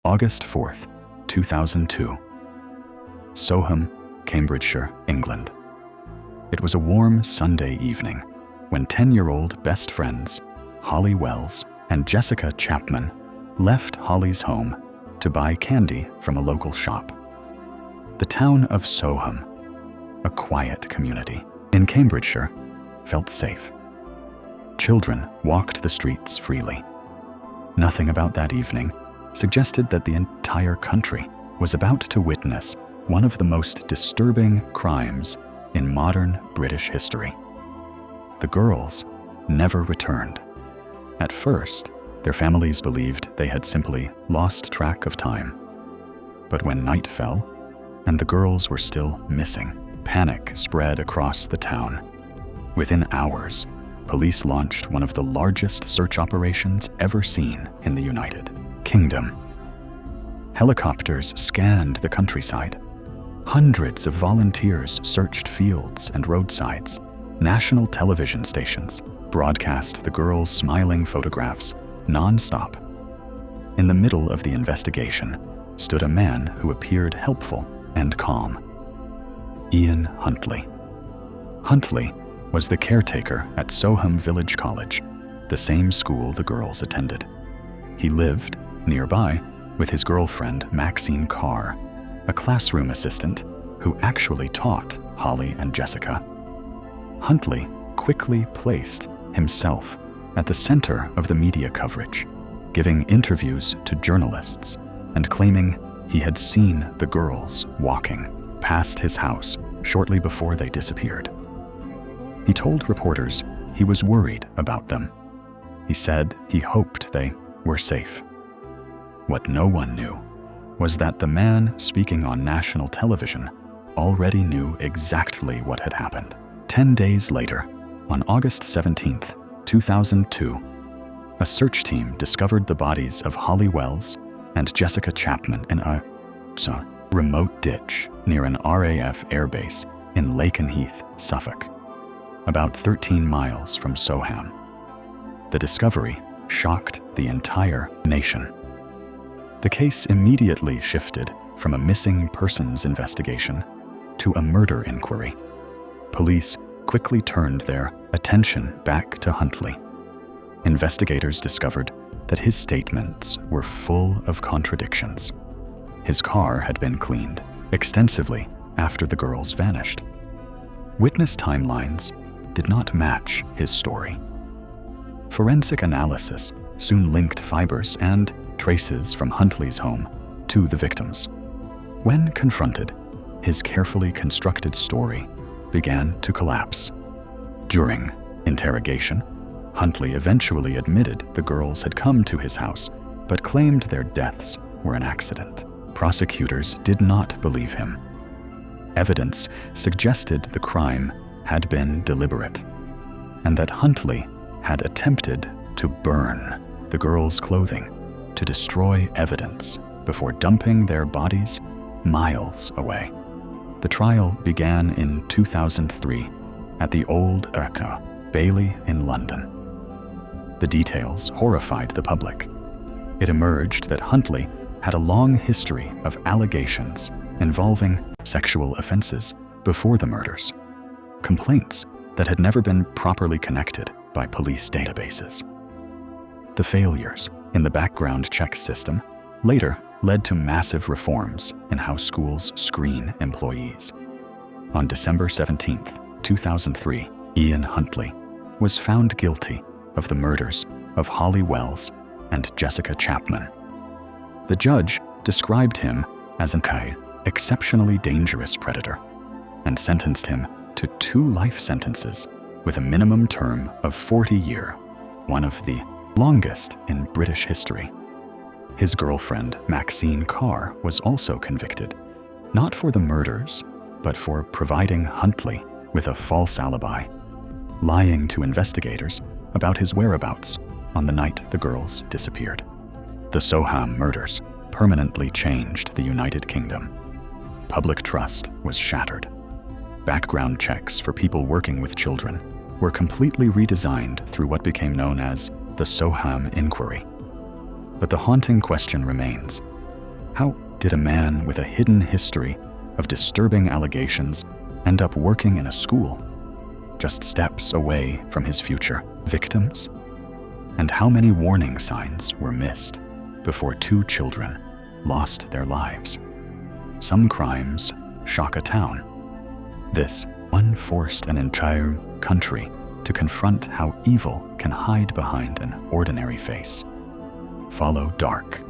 August 4th, 2002. Soham, Cambridgeshire, England. It was a warm Sunday evening when 10-year-old best friends Holly Wells and Jessica Chapman left Holly's home to buy candy from a local shop. The town of Soham, a quiet community in Cambridgeshire, felt safe. Children walked the streets freely. Nothing about that evening suggested that the entire country was about to witness one of the most disturbing crimes in modern British history. The girls never returned. At first, their families believed they had simply lost track of time. But when night fell and the girls were still missing, panic spread across the town. Within hours, police launched one of the largest search operations ever seen in the United Kingdom. Helicopters scanned the countryside. Hundreds of volunteers searched fields and roadsides. National television stations broadcast the girls' smiling photographs non-stop. In the middle of the investigation stood a man who appeared helpful and calm. Ian Huntley. Huntley was the caretaker at Soham Village College, the same school the girls attended. He lived nearby with his girlfriend Maxine Carr, a classroom assistant who actually taught Holly and Jessica. Huntley quickly placed himself at the center of the media coverage, giving interviews to journalists and claiming he had seen the girls walking past his house shortly before they disappeared. He told reporters he was worried about them. He said he hoped they were safe. What no one knew was that the man speaking on national television already knew exactly what had happened. 10 days later, on August 17th, 2002, a search team discovered the bodies of Holly Wells and Jessica Chapman in a remote ditch near an RAF airbase in Lakenheath, Suffolk, about 13 miles from Soham. The discovery shocked the entire nation. The case immediately shifted from a missing persons investigation to a murder inquiry. Police quickly turned their attention back to Huntley. Investigators discovered that his statements were full of contradictions. His car had been cleaned extensively after the girls vanished. Witness timelines did not match his story. Forensic analysis soon linked fibers and traces from Huntley's home to the victims. When confronted, his carefully constructed story began to collapse. During interrogation, Huntley eventually admitted the girls had come to his house, but claimed their deaths were an accident. Prosecutors did not believe him. Evidence suggested the crime had been deliberate, and that Huntley had attempted to burn the girls' clothing to destroy evidence before dumping their bodies miles away. The trial began in 2003 at the Old Bailey in London. The details horrified the public. It emerged that Huntley had a long history of allegations involving sexual offenses before the murders, complaints that had never been properly connected by police databases. The failures in the background check system later led to massive reforms in how schools screen employees. On December 17, 2003, Ian Huntley was found guilty of the murders of Holly Wells and Jessica Chapman. The judge described him as an exceptionally dangerous predator and sentenced him to 2 life sentences with a minimum term of 40 years, one of the longest in British history. His girlfriend, Maxine Carr, was also convicted, not for the murders, but for providing Huntley with a false alibi, lying to investigators about his whereabouts on the night the girls disappeared. The Soham Murders permanently changed the United Kingdom. Public trust was shattered. Background checks for people working with children were completely redesigned through what became known as the Soham Inquiry. But the haunting question remains, How did a man with a hidden history of disturbing allegations end up working in a school, just steps away from his future victims? And how many warning signs were missed before 2 children lost their lives? Some crimes shock a town. This one forced an entire country to confront how evil can hide behind an ordinary face. Follow Dark.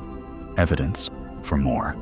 Evidence for more.